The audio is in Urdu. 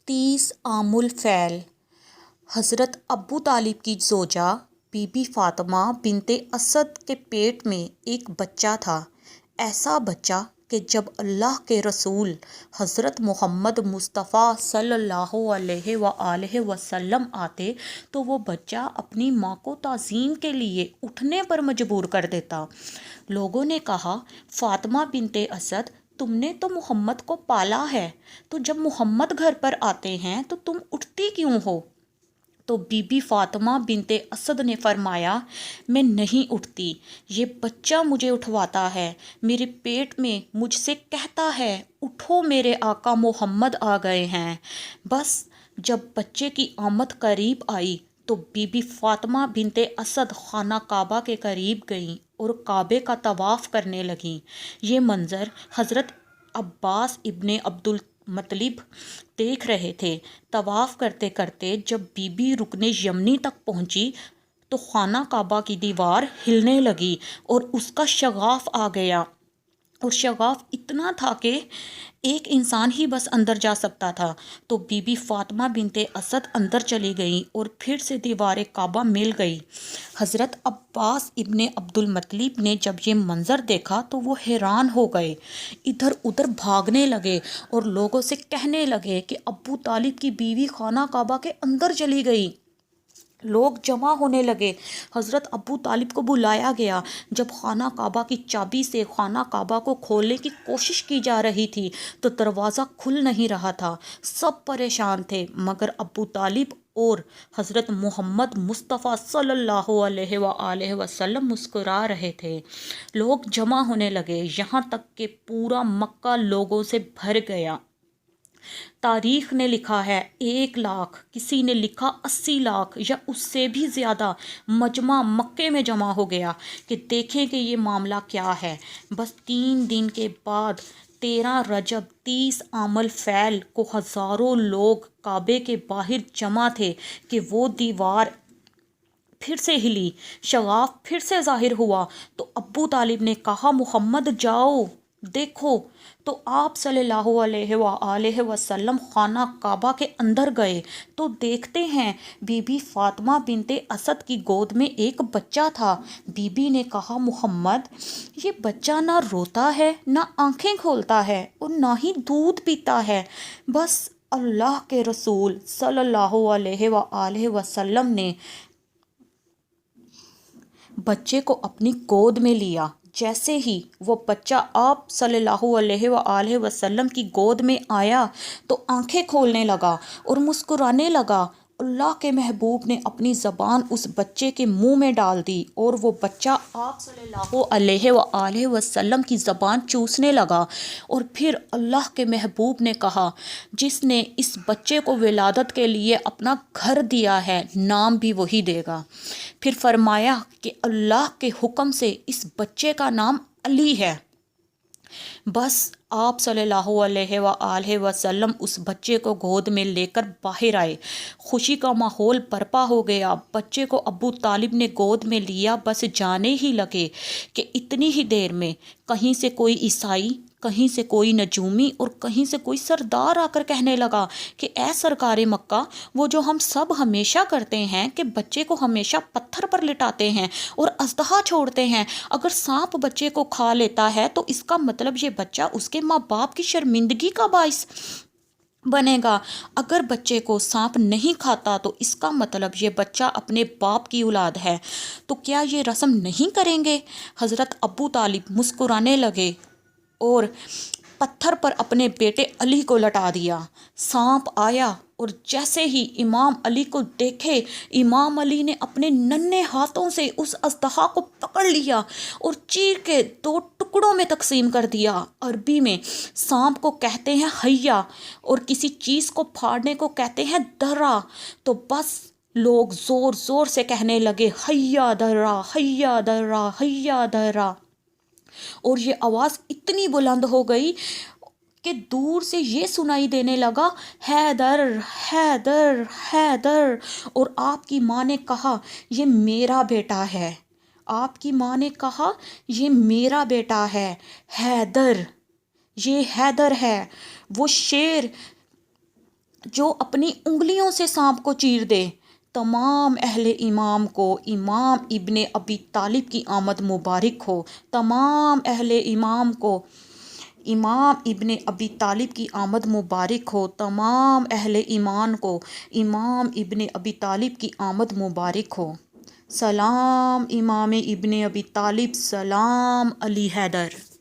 30 عام الفیل حضرت ابو طالب کی زوجہ بی بی فاطمہ بنت اسد کے پیٹ میں ایک بچہ تھا۔ ایسا بچہ کہ جب اللہ کے رسول حضرت محمد مصطفیٰ صلی اللہ علیہ وآلہ وسلم آتے تو وہ بچہ اپنی ماں کو تعظیم کے لیے اٹھنے پر مجبور کر دیتا۔ لوگوں نے کہا، فاطمہ بنت اسد، تم نے تو محمد کو پالا ہے، تو جب محمد گھر پر آتے ہیں تو تم اٹھتی کیوں ہو؟ تو بی بی فاطمہ بنت اسد نے فرمایا، میں نہیں اٹھتی، یہ بچہ مجھے اٹھواتا ہے، میرے پیٹ میں مجھ سے کہتا ہے اٹھو، میرے آقا محمد آ گئے ہیں۔ بس جب بچے کی آمد قریب آئی تو بی بی فاطمہ بنت اسد خانہ کعبہ کے قریب گئیں اور کعبے کا طواف کرنے لگیں۔ یہ منظر حضرت عباس ابن عبد المطلب دیکھ رہے تھے۔ طواف کرتے کرتے جب بی بی رکن یمنی تک پہنچی تو خانہ کعبہ کی دیوار ہلنے لگی اور اس کا شغاف آ گیا، اور شغاف اتنا تھا کہ ایک انسان ہی بس اندر جا سکتا تھا۔ تو بی بی فاطمہ بنت اسد اندر چلی گئیں اور پھر سے دیوار کعبہ مل گئی۔ حضرت عباس ابن عبد المطلب نے جب یہ منظر دیکھا تو وہ حیران ہو گئے، ادھر ادھر بھاگنے لگے اور لوگوں سے کہنے لگے کہ ابو طالب کی بیوی خانہ کعبہ کے اندر چلی گئی۔ لوگ جمع ہونے لگے، حضرت ابو طالب کو بلایا گیا۔ جب خانہ کعبہ کی چابی سے خانہ کعبہ کو کھولنے کی کوشش کی جا رہی تھی تو دروازہ کھل نہیں رہا تھا۔ سب پریشان تھے، مگر ابو طالب اور حضرت محمد مصطفیٰ صلی اللہ علیہ وآلہ وسلم مسکرا رہے تھے۔ لوگ جمع ہونے لگے، یہاں تک کہ پورا مکہ لوگوں سے بھر گیا۔ تاریخ نے لکھا ہے 1 لاکھ، کسی نے لکھا 80 لاکھ یا اس سے بھی زیادہ مجمع مکے میں جمع ہو گیا کہ دیکھیں کہ یہ معاملہ کیا ہے۔ بس 3 دن کے بعد 13 رجب 30 عام الفیل کو ہزاروں لوگ کعبے کے باہر جمع تھے کہ وہ دیوار پھر سے ہلی، شغاف پھر سے ظاہر ہوا تو ابو طالب نے کہا، محمد جاؤ دیکھو۔ تو آپ صلی اللہ علیہ وآلہ وسلم خانہ کعبہ کے اندر گئے تو دیکھتے ہیں بی بی فاطمہ بنت اسد کی گود میں ایک بچہ تھا۔ بی بی نے کہا، محمد، یہ بچہ نہ روتا ہے، نہ آنکھیں کھولتا ہے اور نہ ہی دودھ پیتا ہے۔ بس اللہ کے رسول صلی اللہ علیہ وآلہ وسلم نے بچے کو اپنی گود میں لیا۔ جیسے ہی وہ بچہ آپ صلی اللہ علیہ وآلہ وسلم کی گود میں آیا تو آنکھیں کھولنے لگا اور مسکرانے لگا۔ اللہ کے محبوب نے اپنی زبان اس بچے کے منہ میں ڈال دی اور وہ بچہ آپ صلی اللہ علیہ وآلہ وسلم کی زبان چوسنے لگا، اور پھر اللہ کے محبوب نے کہا، جس نے اس بچے کو ولادت کے لیے اپنا گھر دیا ہے، نام بھی وہی دے گا۔ پھر فرمایا کہ اللہ کے حکم سے اس بچے کا نام علی ہے۔ بس آپ صلی اللہ علیہ وآلہ وسلم اس بچے کو گود میں لے کر باہر آئے۔ خوشی کا ماحول برپا ہو گیا۔ بچے کو ابو طالب نے گود میں لیا، بس جانے ہی لگے کہ اتنی ہی دیر میں کہیں سے کوئی عیسائی، کہیں سے کوئی نجومی اور کہیں سے کوئی سردار آ کر کہنے لگا کہ اے سرکار مکہ، وہ جو ہم سب ہمیشہ کرتے ہیں کہ بچے کو ہمیشہ پتھر پر لٹاتے ہیں اور اژدہا چھوڑتے ہیں، اگر سانپ بچے کو کھا لیتا ہے تو اس کا مطلب یہ بچہ اس کے ماں باپ کی شرمندگی کا باعث بنے گا، اگر بچے کو سانپ نہیں کھاتا تو اس کا مطلب یہ بچہ اپنے باپ کی اولاد ہے، تو کیا یہ رسم نہیں کریں گے؟ حضرت ابو طالب مسکرانے لگے اور پتھر پر اپنے بیٹے علی کو لٹا دیا۔ سانپ آیا اور جیسے ہی امام علی کو دیکھے، امام علی نے اپنے ننھے ہاتھوں سے اس اژدہا کو پکڑ لیا اور چیر کے 2 ٹکڑوں میں تقسیم کر دیا۔ عربی میں سانپ کو کہتے ہیں حیا اور کسی چیز کو پھاڑنے کو کہتے ہیں درا۔ تو بس لوگ زور زور سے کہنے لگے، حیا درا، حیا درا، حیا درا، اور یہ آواز اتنی بلند ہو گئی کہ دور سے یہ سنائی دینے لگا، حیدر، حیدر، حیدر، اور آپ کی ماں نے کہا، یہ میرا بیٹا ہے۔ آپ کی ماں نے کہا، یہ میرا بیٹا ہے، حیدر، یہ حیدر ہے، وہ شیر جو اپنی انگلیوں سے سانپ کو چیر دے۔ تمام اہل امام کو امام ابن ابی طالب کی آمد مبارک ہو۔ تمام اہل امام کو امام ابن ابی طالب کی آمد مبارک ہو۔ تمام اہل ایمان کو امام ابن ابی طالب کی آمد مبارک ہو۔ سلام امام ابن ابی طالب، سلام علی حیدر۔